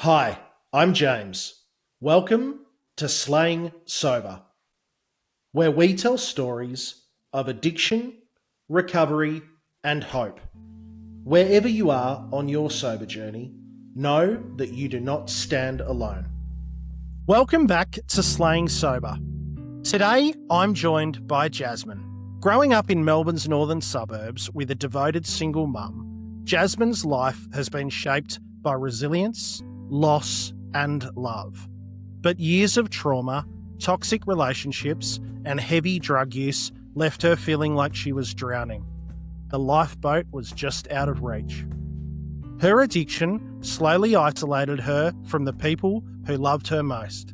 Hi, I'm James. Welcome to Slaying Sober, where we tell stories of addiction, recovery, and hope. Wherever you are on your sober journey, know that you do not stand alone. Welcome back to Slaying Sober. Today, I'm joined by Jasmine. Growing up in Melbourne's northern suburbs with a devoted single mum, Jasmine's life has been shaped by resilience, loss, and love. But years of trauma, toxic relationships, and heavy drug use left her feeling like she was drowning. The lifeboat was just out of reach. Her addiction slowly isolated her from the people who loved her most.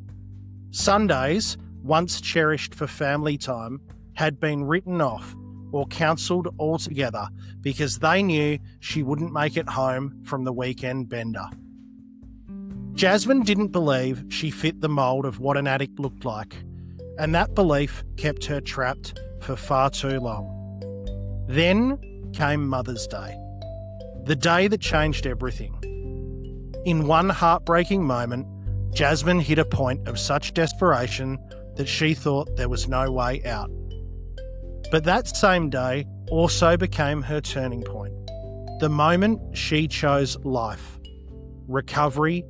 Sundays, once cherished for family time, had been written off or cancelled altogether because they knew she wouldn't make it home from the weekend bender. Jasmine didn't believe she fit the mould of what an addict looked like, and that belief kept her trapped for far too long. Then came Mother's Day, the day that changed everything. In one heartbreaking moment, Jasmine hit a point of such desperation that she thought there was no way out. But that same day also became her turning point, the moment she chose life, recovery,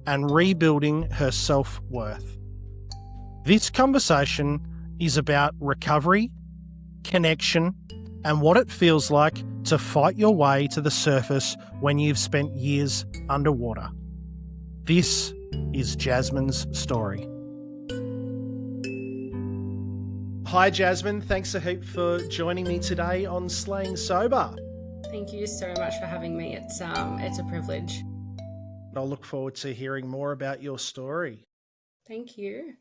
and rebuilding her self-worth. This conversation is about recovery, connection, and what it feels like to fight your way to the surface when you've spent years underwater. This is Jasmine's story. Hi Jasmine, thanks a heap for joining me today on Slaying Sober. Thank you so much for having me. It's a privilege. I'll look forward to hearing more about your story. Thank you.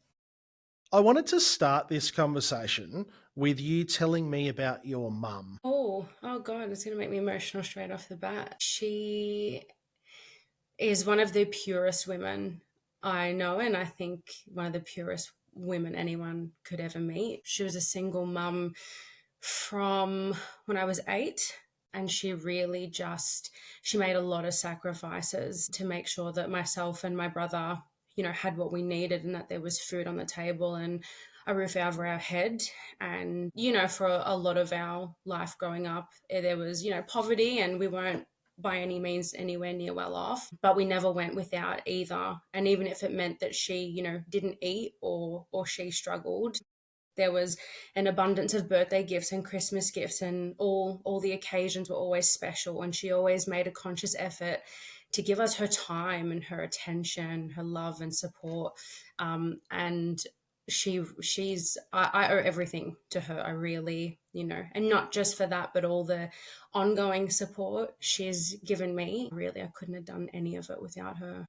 I wanted to start this conversation with you telling me about your mum. Oh God, it's going to make me emotional straight off the bat. She is one of the purest women I know, and I think one of the purest women anyone could ever meet. She was a single mum from when I was 8. And she really she made a lot of sacrifices to make sure that myself and my brother, had what we needed and that there was food on the table and a roof over our head. And, for a lot of our life growing up, there was, poverty, and we weren't by any means anywhere near well off, but we never went without either. And even if it meant that she, didn't eat or she struggled, there was an abundance of birthday gifts and Christmas gifts, and all the occasions were always special. And she always made a conscious effort to give us her time and her attention, her love and support. And I owe everything to her. I really, and not just for that, but all the ongoing support she's given me. Really, I couldn't have done any of it without her.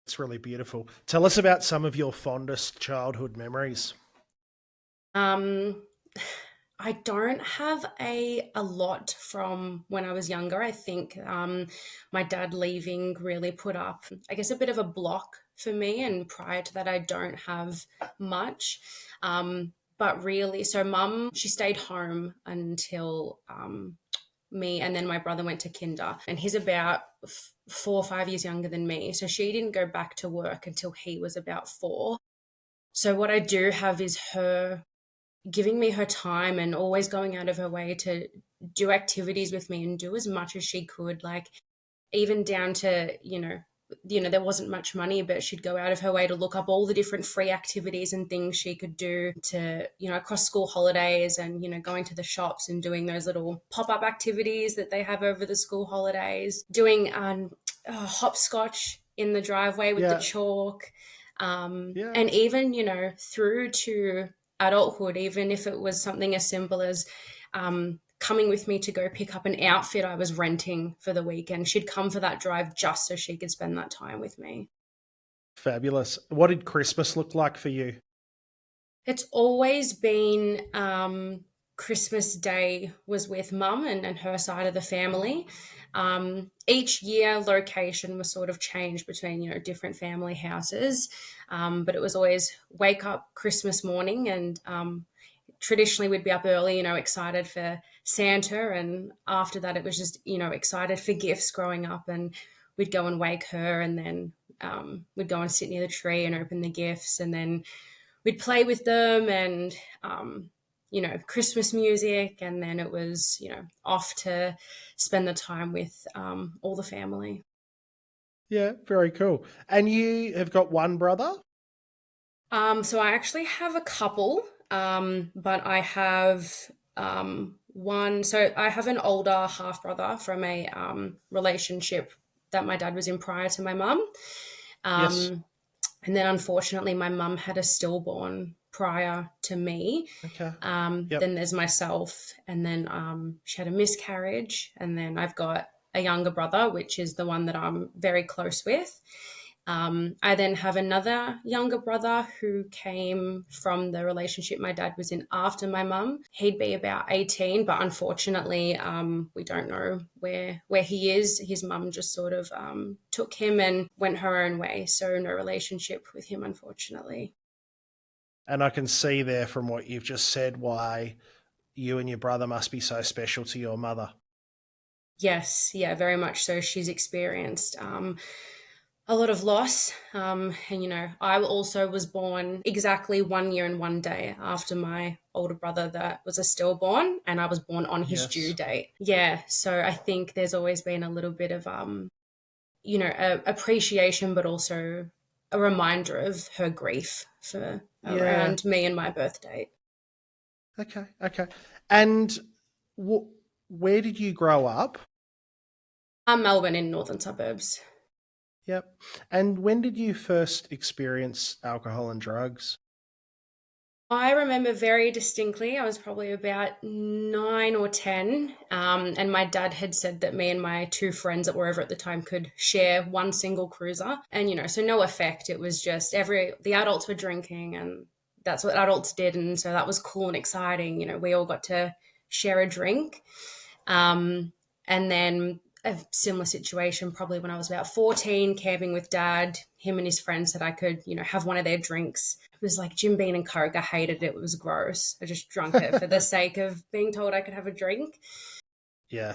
It's really beautiful. Tell us about some of your fondest childhood memories. I don't have a lot from when I was younger. I think my dad leaving really put up, I guess, a bit of a block for me. And prior to that, I don't have much. But really, so mum, she stayed home until me, and then my brother went to kinder, and he's about 4 or 5 years younger than me. So she didn't go back to work until he was about 4. So what I do have is her giving me her time and always going out of her way to do activities with me and do as much as she could, like even down to, there wasn't much money, but she'd go out of her way to look up all the different free activities and things she could do to, across school holidays, and, going to the shops and doing those little pop-up activities that they have over the school holidays, doing hopscotch in the driveway with the chalk. And even, through to adulthood, even if it was something as simple as coming with me to go pick up an outfit I was renting for the weekend. She'd come for that drive just so she could spend that time with me. Fabulous. What did Christmas look like for you? It's always been Christmas Day was with mum and her side of the family. Each year location was sort of changed between, different family houses. But it was always wake up Christmas morning, and traditionally we'd be up early, excited for Santa. And after that, it was just, excited for gifts growing up. And we'd go and wake her, and then we'd go and sit near the tree and open the gifts, and then we'd play with them, and Christmas music, and then it was off to spend the time with all the family. Yeah, very cool. And you have got one brother? So I actually have a couple, but I have one. So I have an older half brother from a relationship that my dad was in prior to my mum. Yes. Um, and then unfortunately, my mum had a stillborn prior to me. Okay. Then Yep. there's myself, and then she had a miscarriage, and then I've got a younger brother, which is the one that I'm very close with. I then have another younger brother who came from the relationship my dad was in after my mum. He'd be about 18, but unfortunately, we don't know where he is. His mum just sort of took him and went her own way, so no relationship with him, unfortunately. And I can see there from what you've just said why you and your brother must be so special to your mother. Yes, yeah, very much so. She's experienced a lot of loss. And, I also was born exactly 1 year and 1 day after my older brother that was a stillborn, and I was born on his due Yes. date. Yeah. So I think there's always been a little bit of, appreciation, but also a reminder of her grief for Yeah. around me and my birth date. Okay. Okay. And wh- where did you grow up? I'm Melbourne in northern suburbs. Yep. And when did you first experience alcohol and drugs? I remember very distinctly, I was probably about 9 or 10. And my dad had said that me and my two friends that were over at the time could share one single cruiser. And, so no effect. It was just the adults were drinking, and that's what adults did. And so that was cool and exciting. We all got to share a drink. Um, and then a similar situation probably when I was about 14, camping with dad. Him and his friends said I could, have one of their drinks. It was like Jim Beam and Coke. I hated it. It was gross. I just drunk it for the sake of being told I could have a drink. Yeah.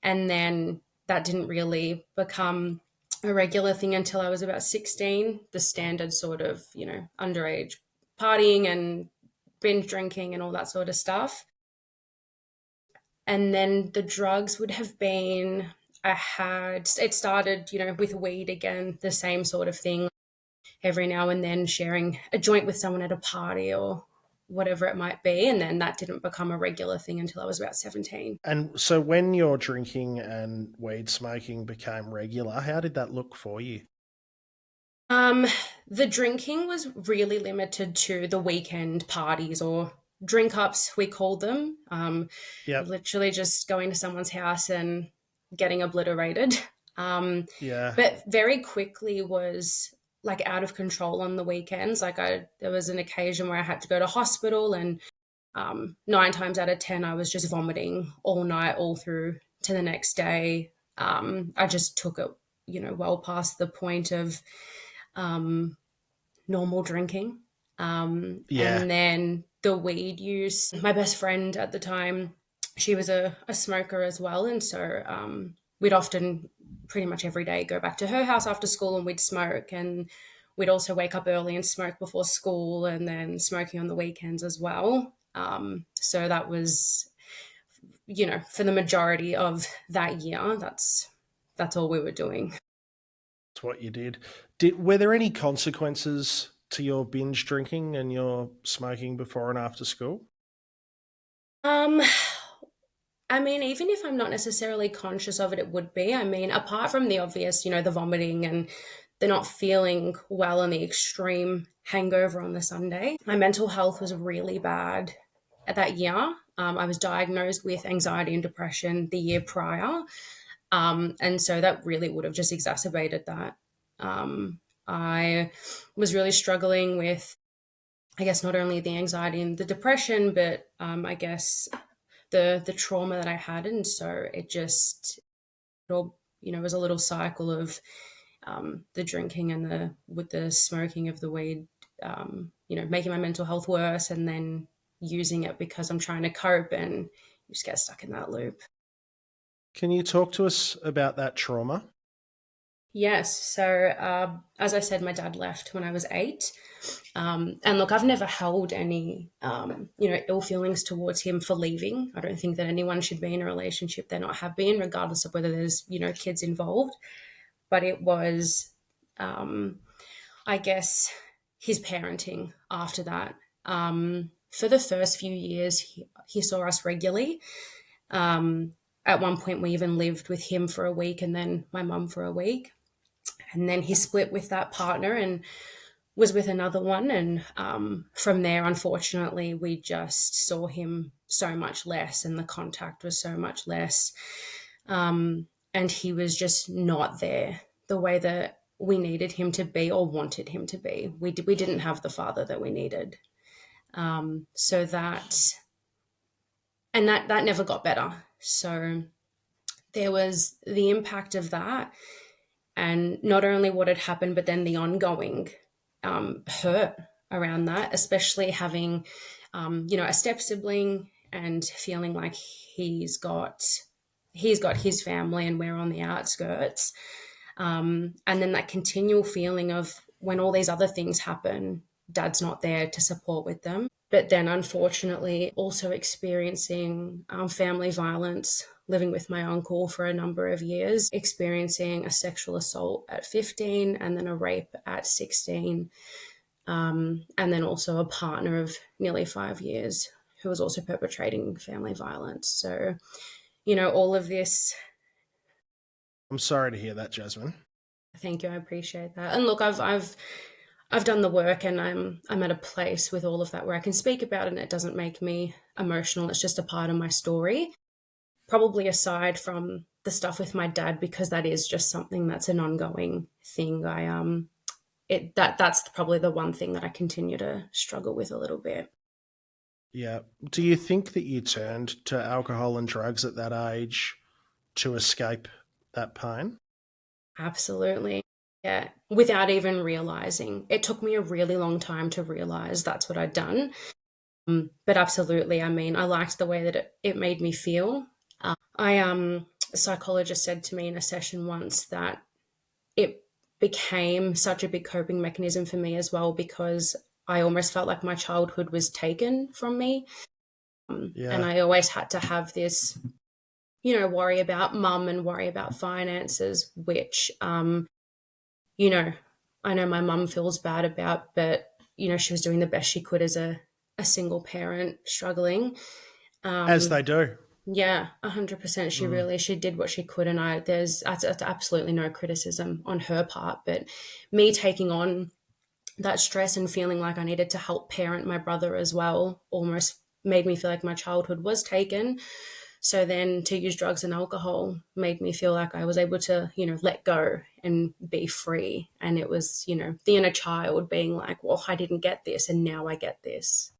And then that didn't really become a regular thing until I was about 16. The standard sort of, underage partying and binge drinking and all that sort of stuff. And then the drugs would have been, it started, with weed again, the same sort of thing. Every now and then sharing a joint with someone at a party or whatever it might be. And then that didn't become a regular thing until I was about 17. And so when your drinking and weed smoking became regular, how did that look for you? Um, the drinking was really limited to the weekend parties or drink ups, we called them. Yep. Literally just going to someone's house and getting obliterated. Um, Yeah. but very quickly was like out of control on the weekends. There was an occasion where I had to go to hospital, and 9 times out of 10, I was just vomiting all night, all through to the next day. I just took it, well past the point of um, normal drinking. Yeah. And then the weed use. My best friend at the time, she was a smoker as well. And so we'd often, pretty much every day, go back to her house after school and we'd smoke. And we'd also wake up early and smoke before school, and then smoking on the weekends as well. So that was, for the majority of that year, that's all we were doing. That's what you did. Were there any consequences to your binge drinking and your smoking before and after school? Um, I mean, even if I'm not necessarily conscious of it, it would be. I mean, apart from the obvious, the vomiting and the not feeling well and the extreme hangover on the Sunday, my mental health was really bad at that year. I was diagnosed with anxiety and depression the year prior. And so that really would have just exacerbated that. I was really struggling with, I guess, not only the anxiety and the depression, but I guess the trauma that I had, and so it all was a little cycle of the drinking and the smoking of the weed, making my mental health worse, and then using it because I'm trying to cope, and you just get stuck in that loop. Can you talk to us about that trauma? Yes. So, as I said, my dad left when I was 8. And look, I've never held any, ill feelings towards him for leaving. I don't think that anyone should be in a relationship they're not happy in, regardless of whether there's, kids involved. But it was, I guess, his parenting after that. For the first few years, he saw us regularly. At one point, we even lived with him for a week and then my mum for a week. And then he split with that partner and was with another one. And from there, unfortunately, we just saw him so much less and the contact was so much less. And he was just not there the way that we needed him to be or wanted him to be. We didn't have the father that we needed. So that never got better. So there was the impact of that, and not only what had happened, but then the ongoing hurt around that, especially having, a step sibling and feeling like he's got his family and we're on the outskirts. And then that continual feeling of when all these other things happen, dad's not there to support with them. But then, unfortunately, also experiencing family violence, living with my uncle for a number of years, experiencing a sexual assault at 15 and then a rape at 16. And then also a partner of nearly 5 years who was also perpetrating family violence. So, all of this. I'm sorry to hear that, Jasmine. Thank you, I appreciate that. And look, I've done the work, and I'm at a place with all of that where I can speak about it, and it doesn't make me emotional. It's just a part of my story. Probably aside from the stuff with my dad, because that is just something that's an ongoing thing. That's probably the one thing that I continue to struggle with a little bit. Yeah. Do you think that you turned to alcohol and drugs at that age to escape that pain? Absolutely. Yeah. Without even realizing. It took me a really long time to realize that's what I'd done. But absolutely, I mean, I liked the way that it made me feel. A psychologist said to me in a session once that it became such a big coping mechanism for me as well, because I almost felt like my childhood was taken from me. And Yeah. I always had to have this, worry about mum and worry about finances, which, you know, I know my mum feels bad about, but, she was doing the best she could as a single parent struggling. As they do. Yeah, 100%. Mm. She did what she could, and that's absolutely no criticism on her part. But me taking on that stress and feeling like I needed to help parent my brother as well almost made me feel like my childhood was taken. So then to use drugs and alcohol made me feel like I was able to, let go and be free. And it was, the inner child being like, well, I didn't get this and now I get this.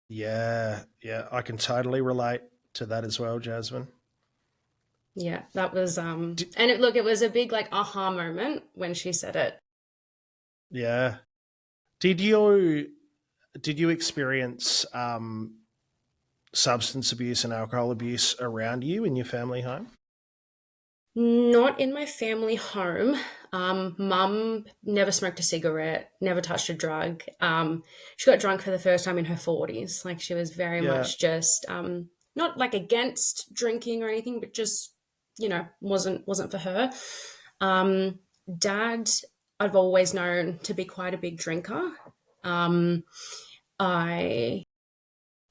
Yeah. Yeah. I can totally relate to that as well, Jasmine. Yeah, that was D- and it was a big like aha moment when she said it. yeah. Did you did you experience substance abuse and alcohol abuse around you in your family home? Not in my family home. Mum never smoked a cigarette, never touched a drug. She got drunk for the first time in her 40s. Like she was very Yeah. much just not like against drinking or anything, but just wasn't for her. Um, Dad, I've always known to be quite a big drinker. Um, I,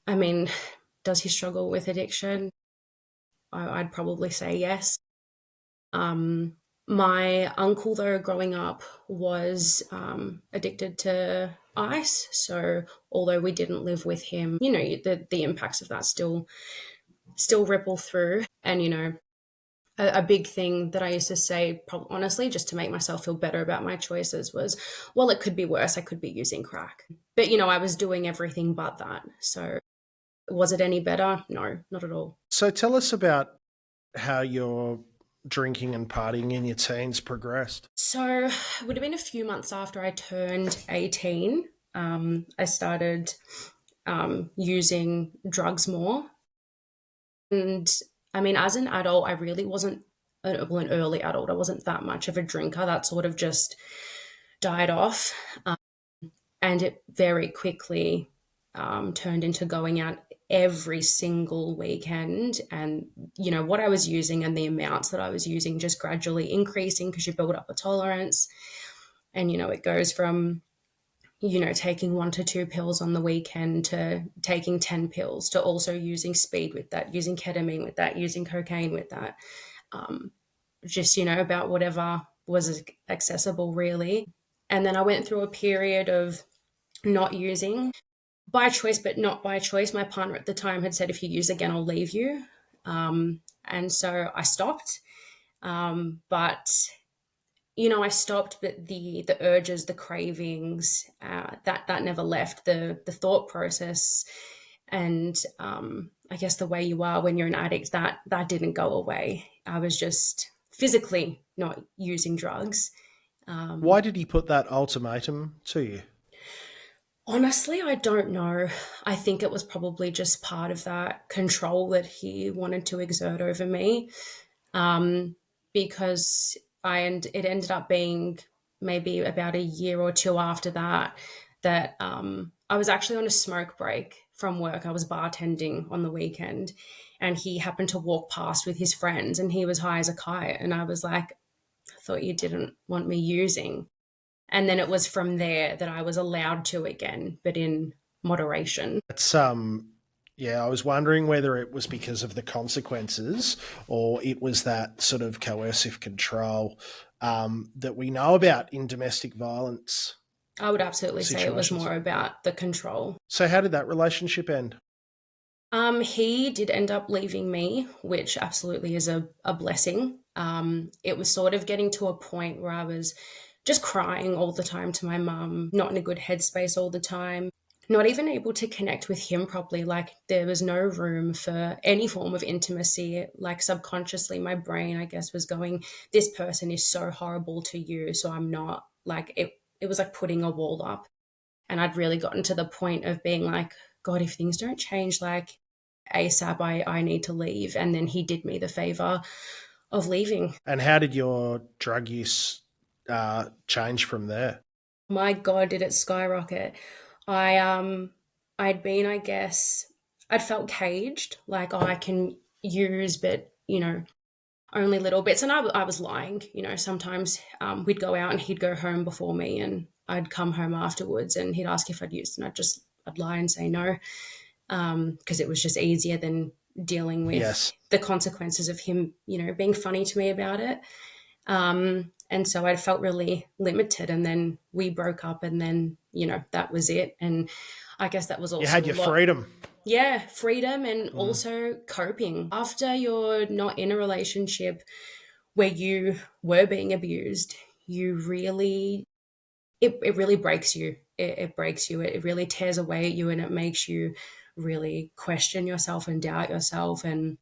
I mean, does he struggle with addiction? I'd probably say yes. Um, my uncle, though, growing up, was addicted to ice. So, although we didn't live with him, the impacts of that still ripple through. And a big thing that I used to say, honestly, just to make myself feel better about my choices, was, well, it could be worse. I could be using crack, but I was doing everything but that. So, was it any better? No, not at all. So tell us about how your drinking and partying in your teens progressed. So it would have been a few months after I turned 18. I started using drugs more. And I mean, as an adult, I really wasn't an early adult. I wasn't that much of a drinker. That sort of just died off. And it very quickly turned into going out every single weekend. And, what I was using and the amounts that I was using just gradually increasing because you build up a tolerance. And, it goes from, taking 1 to 2 pills on the weekend to taking 10 pills to also using speed with that, using ketamine with that, using cocaine with that. Just, about whatever was accessible, really. And then I went through a period of not using by choice, but not by choice. My partner at the time had said, if you use again, I'll leave you. And so I stopped. But I stopped, but the urges, the cravings, that never left. The thought process, and I guess the way you are when you're an addict, that didn't go away. I was just physically not using drugs. Why did he put that ultimatum to you? Honestly, I don't know. I think it was probably just part of that control that he wanted to exert over me. Because it ended up being maybe about a year or two after that I was actually on a smoke break from work. I was bartending on the weekend, and he happened to walk past with his friends, and he was high as a kite, and I was like, I thought you didn't want me using. And then it was from there that I was allowed to again, but in moderation. It's yeah, I was wondering whether it was because of the consequences or it was that sort of coercive control that we know about in domestic violence I would absolutely say it was situations. more Yeah. about the control. So how did that relationship end? He did end up leaving me, which absolutely is a blessing. It was sort of getting to a point where I was just crying all the time to my mum, not in a good headspace all the time, not even able to connect with him properly. Like, there was no room for any form of intimacy. Like, subconsciously, my brain, I guess, was going, this person is so horrible to you, so I'm not. Like, it was like putting a wall up. And I'd really gotten to the point of being like, God, if things don't change, like, ASAP, I need to leave. And then he did me the favor of leaving. And how did your drug use change from there? My God, did it skyrocket. I I'd been, I guess, I'd felt caged, like, oh, I can use, but only little bits. And I was lying. Sometimes we'd go out and he'd go home before me, and I'd come home afterwards, and he'd ask if I'd used, and I'd lie and say no, because it was just easier than dealing with Yes. the consequences of him, being funny to me about it. And so I felt really limited. And then we broke up, and then, that was it. And I guess that was You also had a your lot. freedom. Yeah, freedom, and Mm. also coping. After you're not in a relationship where you were being abused, you really, it really breaks you. It breaks you. It really tears away at you, and it makes you really question yourself and doubt yourself and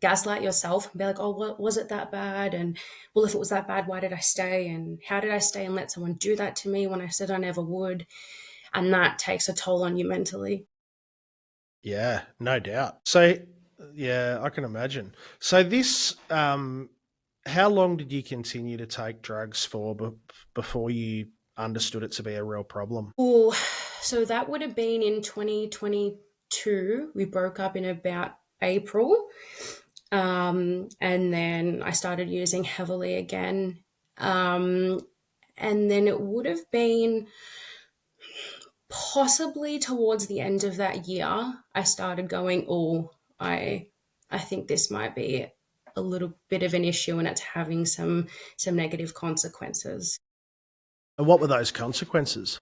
gaslight yourself and be like, oh, what was it that bad? And, well, if it was that bad, why did I stay? And how did I stay and let someone do that to me when I said I never would? And that takes a toll on you mentally. Yeah, no doubt. So, yeah, I can imagine. So, how long did you continue to take drugs for before you understood it to be a real problem? Oh, so that would have been in 2022. We broke up in about April. And then I started using heavily again. Um, and then it would have been possibly towards the end of that year, I started going, oh, I think this might be a little bit of an issue, and it's having some negative consequences. And what were those consequences?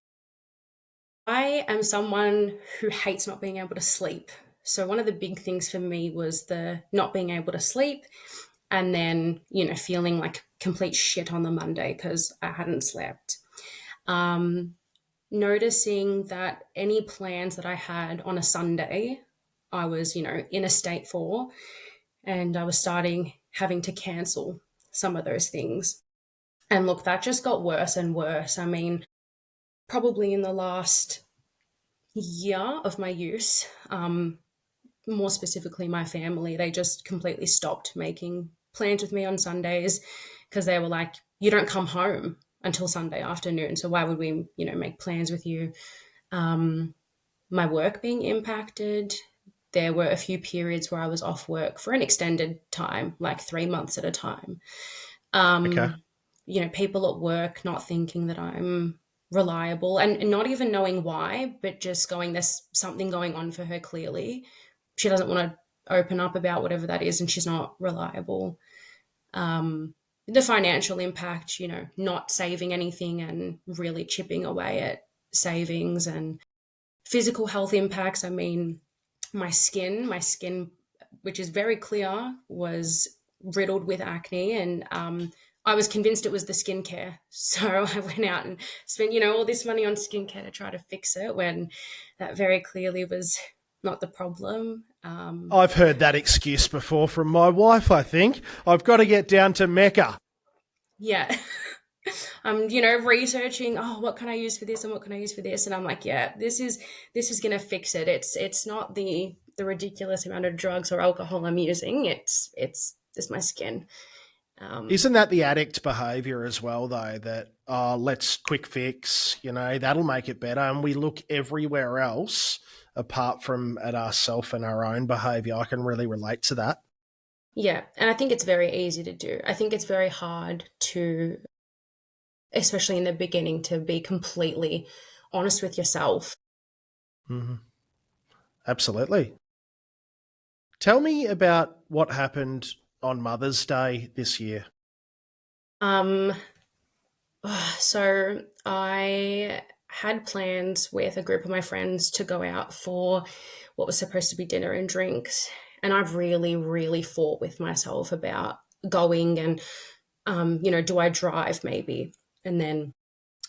I am someone who hates not being able to sleep. So one of the big things for me was the not being able to sleep, and then, feeling like complete shit on the Monday because I hadn't slept. Um, Noticing that any plans that I had on a Sunday, I was, in a state for, and I was starting having to cancel some of those things. And look, that just got worse and worse. I mean, probably in the last year of my use, more specifically my family, they just completely stopped making plans with me on Sundays because they were like, you don't come home until Sunday afternoon. So why would we, make plans with you? My work being impacted. There were a few periods where I was off work for an extended time, like 3 months at a time. Okay. People at work not thinking that I'm reliable and not even knowing why, but just going, there's something going on for her clearly. She doesn't want to open up about whatever that is, and she's not reliable. The financial impact, not saving anything and really chipping away at savings, and physical health impacts. I mean, my skin, which is very clear, was riddled with acne, and I was convinced it was the skincare. So I went out and spent, all this money on skincare to try to fix it when that very clearly was not the problem. I've heard that excuse before from my wife, I think. I've got to get down to Mecca. Yeah. I'm, researching, oh, what can I use for this and what can I use for this? And I'm like, yeah, this is gonna fix it. It's not the ridiculous amount of drugs or alcohol I'm using. It's just my skin. Isn't that the addict behavior as well, though, that let's quick fix, that'll make it better. And we look everywhere else apart from at ourselves and our own behavior. I can really relate to that. Yeah, and I think it's very easy to do. I think it's very hard to, especially in the beginning, to be completely honest with yourself. Hmm. Absolutely. Tell me about what happened on Mother's Day this year. Um, so I had plans with a group of my friends to go out for what was supposed to be dinner and drinks. And I've really, really fought with myself about going and, do I drive maybe? And then,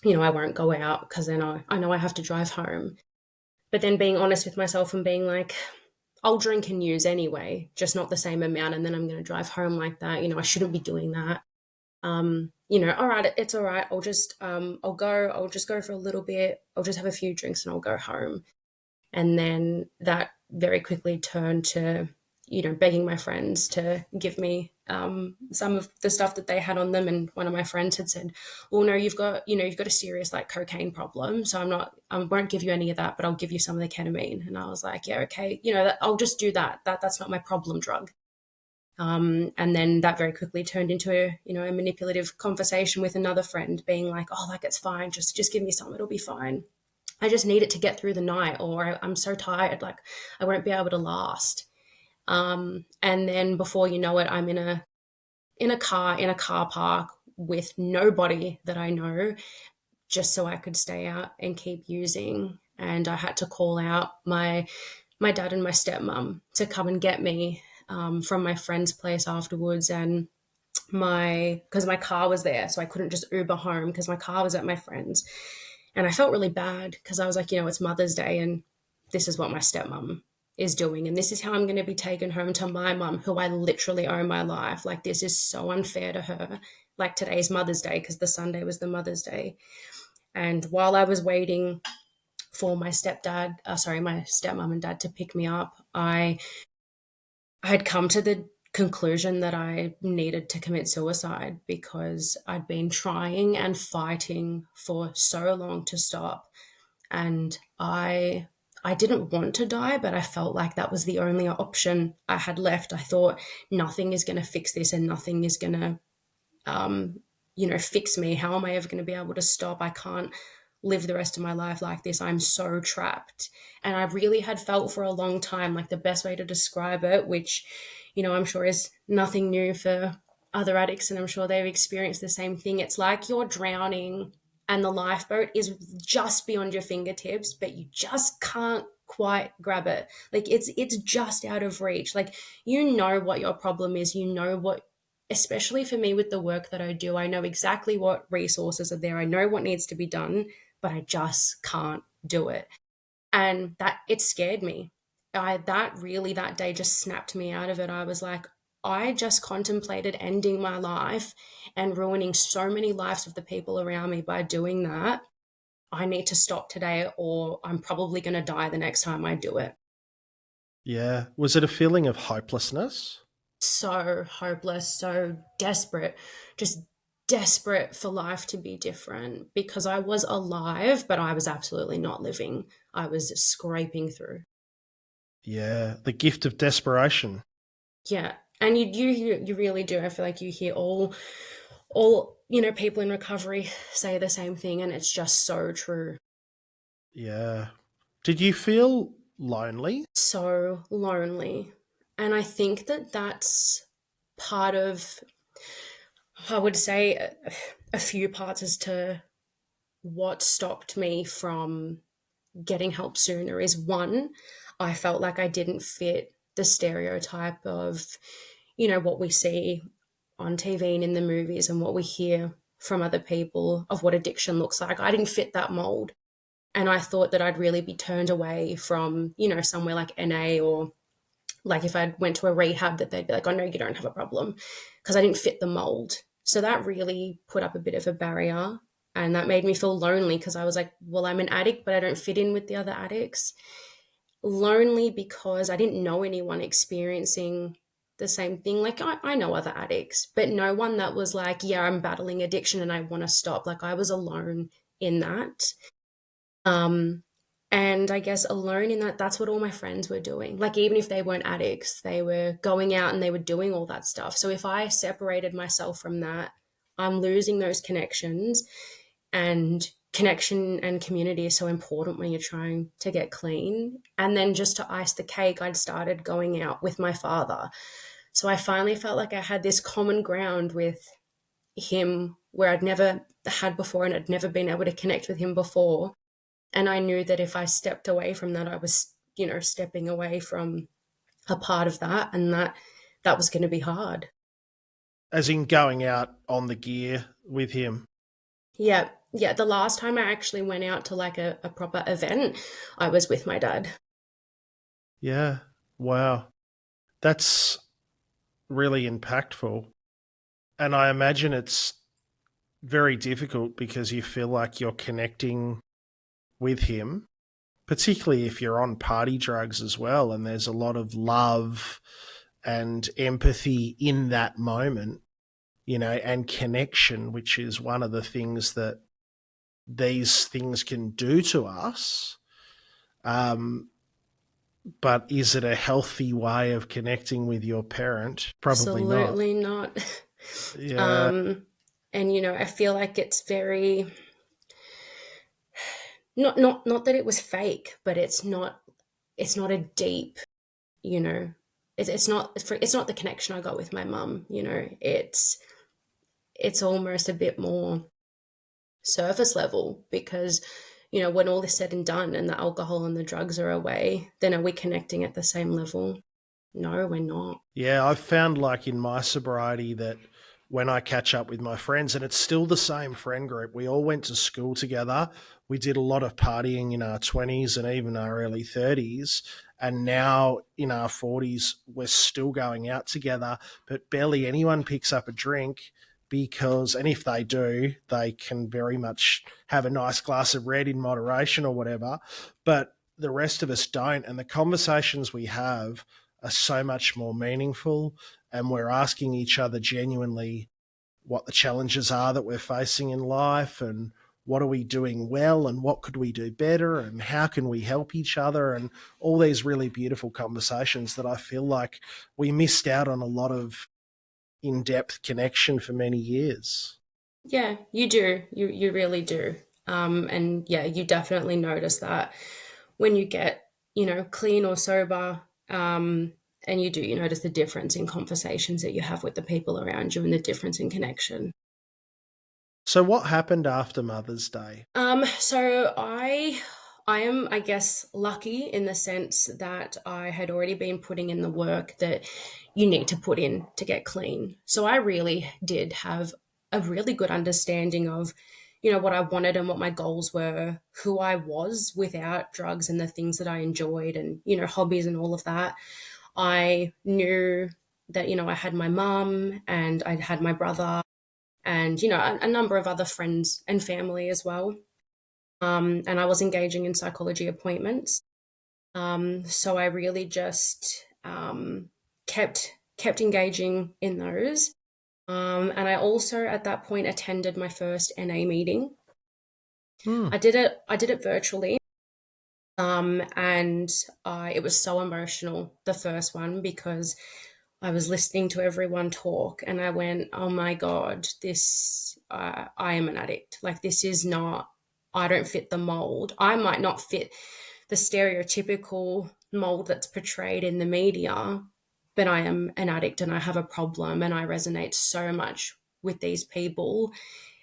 I won't go out because then I know I have to drive home. But then being honest with myself and being like, I'll drink and use anyway, just not the same amount. And then I'm going to drive home like that. I shouldn't be doing that. All right, it's all right. I'll just go for a little bit. I'll just have a few drinks and I'll go home. And then that very quickly turned to, begging my friends to give me some of the stuff that they had on them. And one of my friends had said, well, no, you've got a serious like cocaine problem. So I won't give you any of that, but I'll give you some of the ketamine. And I was like, yeah, okay. I'll just do that. That's not my problem drug. And then that very quickly turned into a manipulative conversation with another friend being like, oh, like, it's fine. Just give me some, it'll be fine. I just need it to get through the night, or I'm so tired, like I won't be able to last. And then before you know it, I'm in a car park with nobody that I know, just so I could stay out and keep using. And I had to call out my dad and my stepmom to come and get me from my friend's place afterwards. And because my car was there, so I couldn't just Uber home because my car was at my friend's. And I felt really bad because I was like, it's Mother's Day and this is what my stepmom is doing. And this is how I'm going to be taken home to my mum, who I literally owe my life. Like, this is so unfair to her. Like, today's Mother's Day because the Sunday was the Mother's Day. And while I was waiting for my my stepmom and dad to pick me up, I had come to the conclusion that I needed to commit suicide because I'd been trying and fighting for so long to stop. And I didn't want to die, but I felt like that was the only option I had left. I thought nothing is going to fix this and nothing is going to fix me. How am I ever going to be able to stop? I can't live the rest of my life like this. I'm so trapped. And I really had felt for a long time, like the best way to describe it, which, I'm sure is nothing new for other addicts, and I'm sure they've experienced the same thing. It's like you're drowning and the lifeboat is just beyond your fingertips, but you just can't quite grab it. Like it's just out of reach. Like, what your problem is, what, especially for me with the work that I do, I know exactly what resources are there. I know what needs to be done, but I just can't do it. And that, it scared me. That day just snapped me out of it. I was like, I just contemplated ending my life and ruining so many lives of the people around me by doing that. I need to stop today, or I'm probably going to die the next time I do it. Yeah. Was it a feeling of hopelessness? So hopeless, so desperate, just desperate for life to be different because I was alive, but I was absolutely not living. I was scraping through. Yeah, the gift of desperation. Yeah. And you really do. I feel like you hear all people in recovery say the same thing, and it's just so true. Yeah. Did you feel lonely? So lonely. And I think that that's part of, I would say, a few parts as to what stopped me from getting help sooner is one, I felt like I didn't fit the stereotype of, what we see on TV and in the movies and what we hear from other people of what addiction looks like. I didn't fit that mold. And I thought that I'd really be turned away from, somewhere like NA, or like if I went to a rehab, that they'd be like, oh, no, you don't have a problem, because I didn't fit the mold. So that really put up a bit of a barrier. And that made me feel lonely because I was like, well, I'm an addict, but I don't fit in with the other addicts. Lonely because I didn't know anyone experiencing the same thing. Like, I know other addicts, but no one that was like, yeah, I'm battling addiction and I want to stop. Like, I was alone in that. Um, and I guess alone in that, that's what all my friends were doing. Like, even if they weren't addicts, they were going out and they were doing all that stuff. So if I separated myself from that, I'm losing those connections. And connection and community is so important when you're trying to get clean. And then just to ice the cake, I'd started going out with my father. So I finally felt like I had this common ground with him where I'd never had before, and I'd never been able to connect with him before. And I knew that if I stepped away from that, I was, stepping away from a part of that, and that was going to be hard. As in going out on the gear with him? Yeah. Yeah. The last time I actually went out to like a proper event, I was with my dad. Yeah. Wow. That's really impactful. And I imagine it's very difficult because you feel like you're connecting with him, particularly if you're on party drugs as well. And there's a lot of love and empathy in that moment, and connection, which is one of the things that these things can do to us. Um, but is it a healthy way of connecting with your parent? Probably not. Absolutely not. Yeah. um, and I feel like it's very, not that it was fake, but it's not a deep, you know, it's not the connection I got with my mum. It's almost a bit more surface level because when all is said and done and the alcohol and the drugs are away, then are we connecting at the same level? No, we're not. Yeah, I've found like in my sobriety that when I catch up with my friends, and it's still the same friend group, we all went to school together. We did a lot of partying in our 20s and even our early 30s. And now in our 40s, we're still going out together, but barely anyone picks up a drink because, and if they do, they can very much have a nice glass of red in moderation or whatever. But the rest of us don't. And the conversations we have are so much more meaningful, and we're asking each other genuinely what the challenges are that we're facing in life, and what are we doing well, and what could we do better, and how can we help each other, and all these really beautiful conversations that I feel like we missed out on a lot of in-depth connection for many years. Yeah, you do. You really do. And yeah, you definitely notice that when you get, clean or sober. And you notice the difference in conversations that you have with the people around you and the difference in connection. So what happened after Mother's Day? So I am, I guess, lucky in the sense that I had already been putting in the work that you need to put in to get clean. So I really did have a really good understanding of, what I wanted and what my goals were, who I was without drugs and the things that I enjoyed and, hobbies and all of that. I knew that, I had my mum and I had my brother and, a number of other friends and family as well. And I was engaging in psychology appointments. So I really just kept kept engaging in those. And I also at that point attended my first NA meeting. Hmm. I did it virtually. And it was so emotional, the first one, because I was listening to everyone talk and I went, oh my God, I am an addict. Like, this is not, I don't fit the mold. I might not fit the stereotypical mold that's portrayed in the media, but I am an addict and I have a problem and I resonate so much with these people.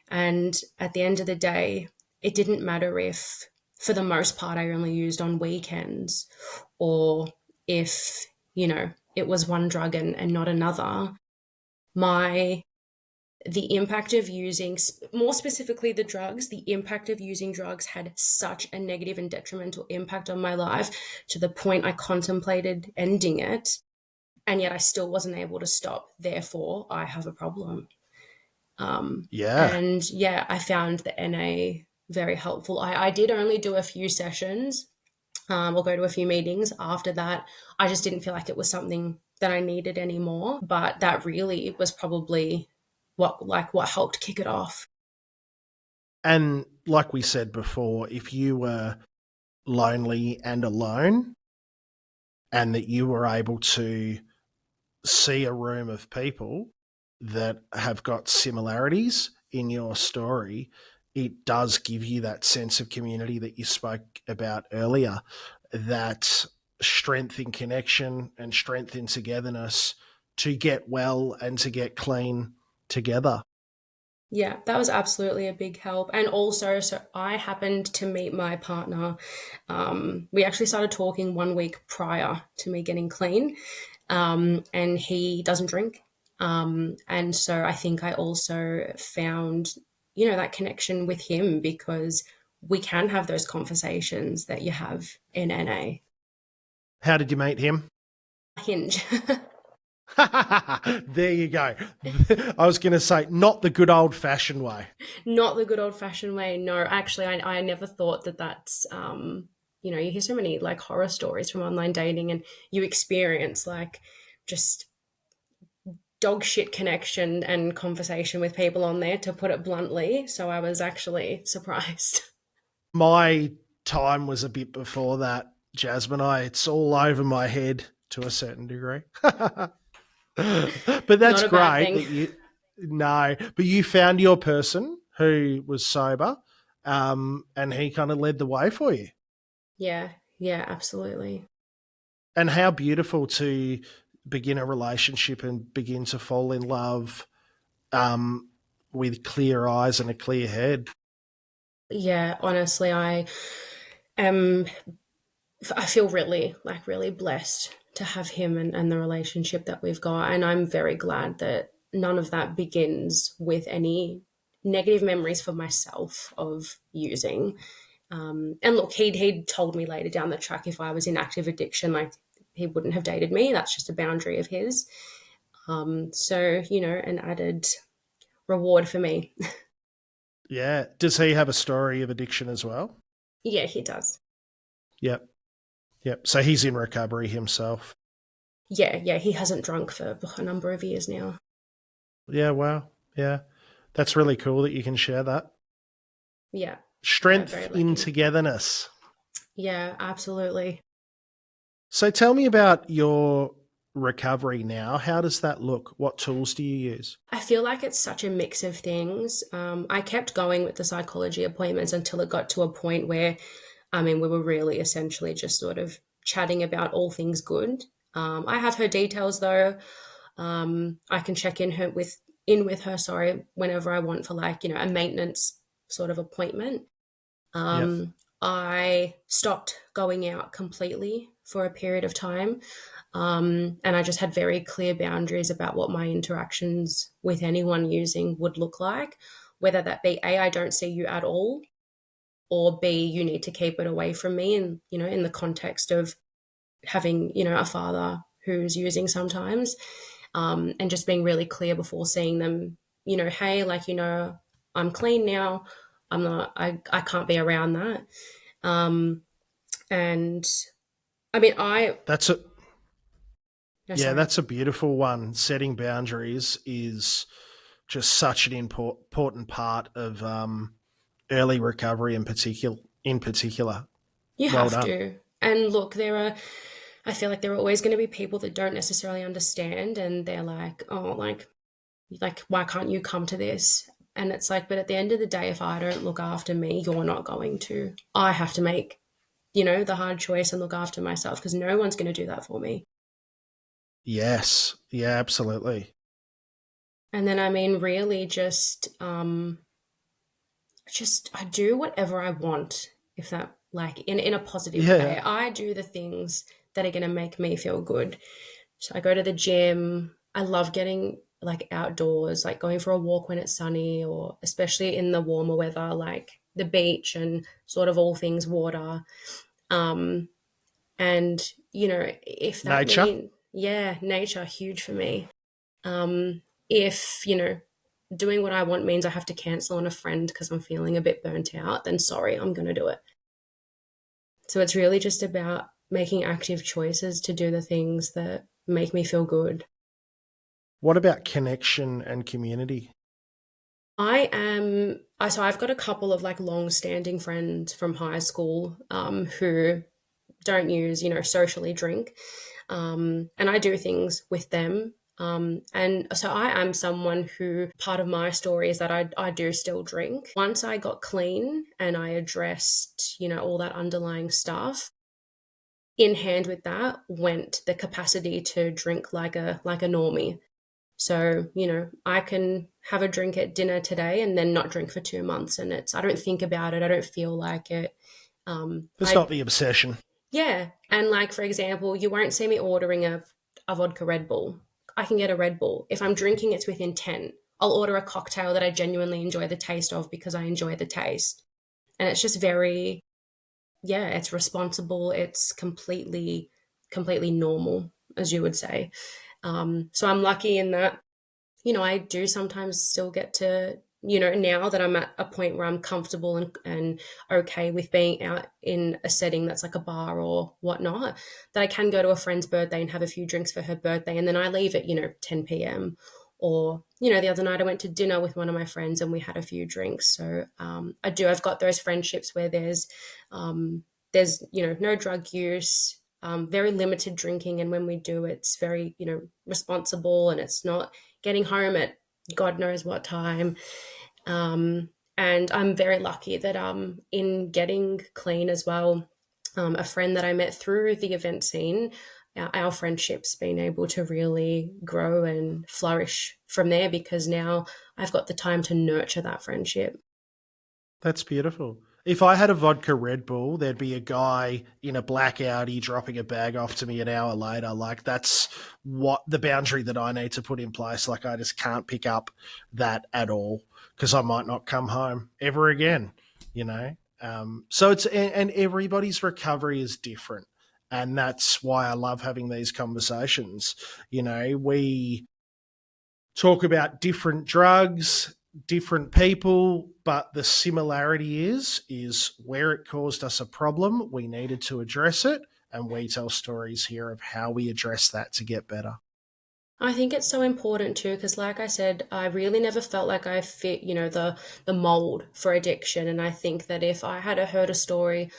And at the end of the day, it didn't matter if, for the most part, I only used on weekends or if, it was one drug and not another. My the impact of using, more specifically the drugs, the impact of using drugs had such a negative and detrimental impact on my life to the point I contemplated ending it. And yet I still wasn't able to stop. Therefore, I have a problem. Yeah. And yeah, I found the NA very helpful. I did only do a few sessions or go to a few meetings. After that, I just didn't feel like it was something that I needed anymore. But that really was probably what helped kick it off. And like we said before, if you were lonely and alone and that you were able to see a room of people that have got similarities in your story, it does give you that sense of community that you spoke about earlier, that strength in connection and strength in togetherness to get well and to get clean together. Yeah, that was absolutely a big help. And also, so I happened to meet my partner. We actually started talking 1 week prior to me getting clean, and he doesn't drink. And so I think I also found, that connection with him because we can have those conversations that you have in NA. How did you meet him? Hinge. There you go. I was going to say, not the good old fashioned way. Not the good old fashioned way. No, actually, I never thought that that's, you hear so many like horror stories from online dating and you experience like just dog shit connection and conversation with people on there, to put it bluntly. So I was actually surprised. My time was a bit before that, Jasmine. It's all over my head to a certain degree. But that's Not a bad great thing. that but you found your person who was sober, and he kind of led the way for you. Yeah, yeah, absolutely. And how beautiful to begin a relationship and begin to fall in love, with clear eyes and a clear head. Yeah, honestly, am I feel really, like, really blessed to have him and the relationship that we've got. And I'm very glad that none of that begins with any negative memories for myself of using. And look, he'd told me later down the track if I was in active addiction, like, he wouldn't have dated me. That's just a boundary of his. So, an added reward for me. Yeah. Does he have a story of addiction as well? Yeah, he does. Yep. Yep. So he's in recovery himself. Yeah, yeah, he hasn't drunk for a number of years now. Yeah. Wow. Yeah. That's really cool that you can share that. Yeah, yeah, very Strength in lucky. togetherness. Yeah, absolutely. So tell me about your recovery now. How does that look? What tools do you use? I feel like it's such a mix of things. I kept going with the psychology appointments until it got to a point where, I mean, we were really essentially just sort of chatting about all things good. I have her details though. I can check in with her, sorry, whenever I want for, like, a maintenance sort of appointment. Yep. I stopped going out completely for a period of time. And I just had very clear boundaries about what my interactions with anyone using would look like, whether that be A, I don't see you at all, or B, you need to keep it away from me. And, in the context of having, a father who's using sometimes, and just being really clear before seeing them, hey, like, I'm clean now. I can't be around that. And I mean, That's it. No, Yeah, sorry. that's a beautiful one. Setting boundaries is just such an important part of early recovery in particular. In particular, You well have done. to. And look, I feel like there are always going to be people that don't necessarily understand, and they're like, oh, why can't you come to this? And it's like, but at the end of the day, if I don't look after me, you're not going to. I have to make, the hard choice and look after myself because no one's going to do that for me. Yes, yeah, absolutely. And then, I mean, really just I do whatever I want, if that, like, in a positive way. Yeah, I do the things that are going to make me feel good. So I go to the gym. I love getting like outdoors, like going for a walk when it's sunny, or especially in the warmer weather, like the beach and sort of all things water. Um, and if that nature. mean, yeah, nature huge for me. If doing what I want means I have to cancel on a friend because I'm feeling a bit burnt out, then sorry, I'm going to do it. So it's really just about making active choices to do the things that make me feel good. What about connection and community? So I've got a couple of like long-standing friends from high school who don't use, socially drink. And I do things with them. And so I am someone who, part of my story is that I do still drink. Once I got clean and I addressed, all that underlying stuff, in hand with that went the capacity to drink like a normie. So, I can have a drink at dinner today and then not drink for 2 months. And I don't think about it. I don't feel like it. It's I, not the obsession. yeah. And like, for example, you won't see me ordering a vodka Red Bull. I can get a Red Bull. If I'm drinking, it's with intent. I'll order a cocktail that I genuinely enjoy the taste of because I enjoy the taste. And it's just very, yeah, it's responsible. It's completely normal, as you would say. So I'm lucky in that I do sometimes still get to, now that I'm at a point where I'm comfortable and okay with being out in a setting that's like a bar or whatnot, that I can go to a friend's birthday and have a few drinks for her birthday. And then I leave at, 10 p.m. Or, the other night I went to dinner with one of my friends and we had a few drinks. So I've got those friendships where there's, no drug use, very limited drinking. And when we do, it's very, responsible and it's not getting home at God knows what time. Um, and I'm very lucky that in getting clean as well, a friend that I met through the event scene, our friendship's been able to really grow and flourish from there because now I've got the time to nurture that friendship. That's beautiful. If I had a vodka Red Bull, there'd be a guy in a black Audi dropping a bag off to me an hour later. Like, that's what the boundary that I need to put in place. Like, I just can't pick up that at all because I might not come home ever again, you know? So and everybody's recovery is different. And that's why I love having these conversations. We talk about different drugs, different people, but the similarity is where it caused us a problem, we needed to address it, and we tell stories here of how we address that to get better. I think it's so important too because, like I said, I really never felt like I fit, the mold for addiction. And I think that if I had heard a story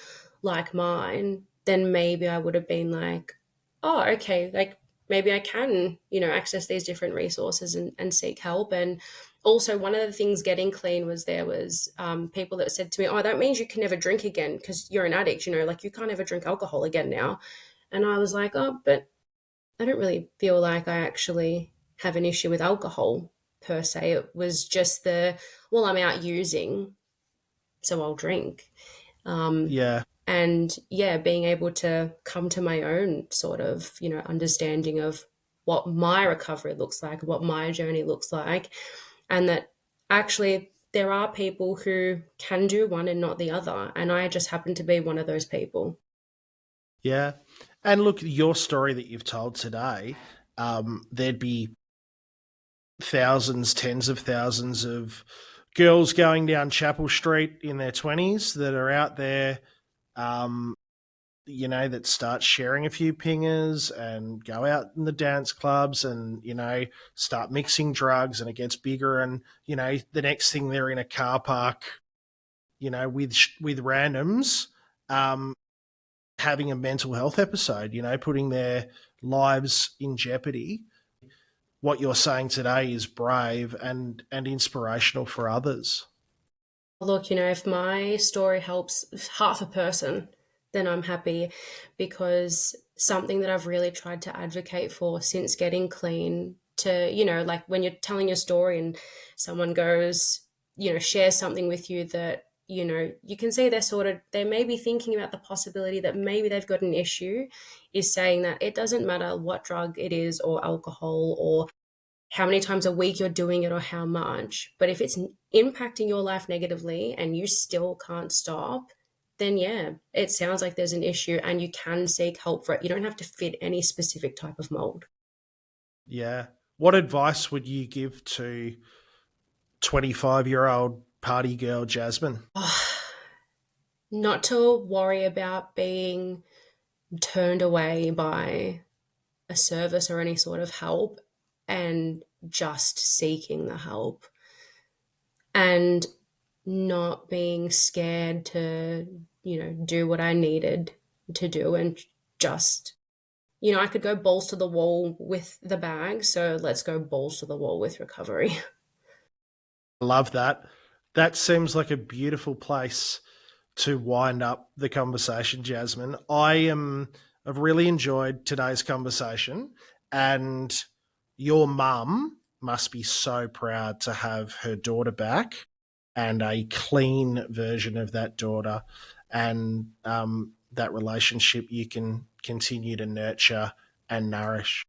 like mine, then maybe I would have been like, oh, okay, like maybe I can, access these different resources and seek help. And also, one of the things getting clean was there was people that said to me, oh, that means you can never drink again because you're an addict, like you can't ever drink alcohol again now. And I was like, oh, but I don't really feel like I actually have an issue with alcohol per se. It was just well, I'm out using, so I'll drink. Um, Yeah, and yeah, being able to come to my own sort of, understanding of what my recovery looks like, what my journey looks like, and that actually there are people who can do one and not the other. And I just happen to be one of those people. yeah. And look, your story that you've told today, there'd be thousands, tens of thousands of girls going down Chapel Street in their 20s that are out there that start sharing a few pingers and go out in the dance clubs and, start mixing drugs, and it gets bigger. And, the next thing they're in a car park, with randoms, having a mental health episode, putting their lives in jeopardy. What you're saying today is brave and inspirational for others. Look, if my story helps half a person, then I'm happy, because something that I've really tried to advocate for since getting clean, to, like when you're telling your story and someone goes, shares something with you that, you can see they may be thinking about the possibility that maybe they've got an issue, is saying that it doesn't matter what drug it is or alcohol or how many times a week you're doing it or how much. But if it's impacting your life negatively and you still can't stop, then yeah, it sounds like there's an issue and you can seek help for it. You don't have to fit any specific type of mold. Yeah. What advice would you give to 25-year-old party girl Jasmine? Not to worry about being turned away by a service or any sort of help, and just seeking the help, and not being scared to, do what I needed to do, and just, I could go balls to the wall with the bag. So let's go balls to the wall with recovery. Love that. That seems like a beautiful place to wind up the conversation, Jasmine. I've really enjoyed today's conversation, and your mum must be so proud to have her daughter back, and a clean version of that daughter, and that relationship you can continue to nurture and nourish.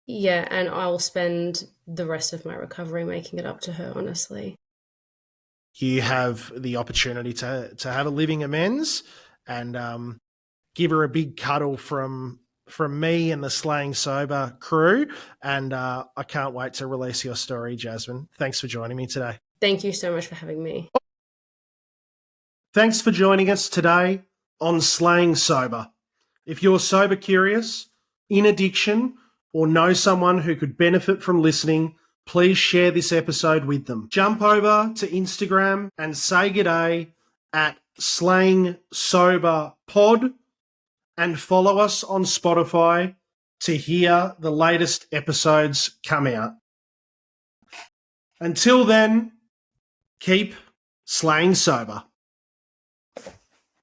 Yeah, and I'll spend the rest of my recovery making it up to her, honestly. You have the opportunity to have a living amends, and give her a big cuddle from me and the Slaying Sober crew. And I can't wait to release your story, Jasmine. Thanks for joining me today. Thank you so much for having me. Thanks for joining us today on Slaying Sober. If you're sober curious, in addiction, or know someone who could benefit from listening, please share this episode with them. Jump over to Instagram and say g'day at Slaying Sober Pod, and follow us on Spotify to hear the latest episodes come out. Until then, keep slaying sober.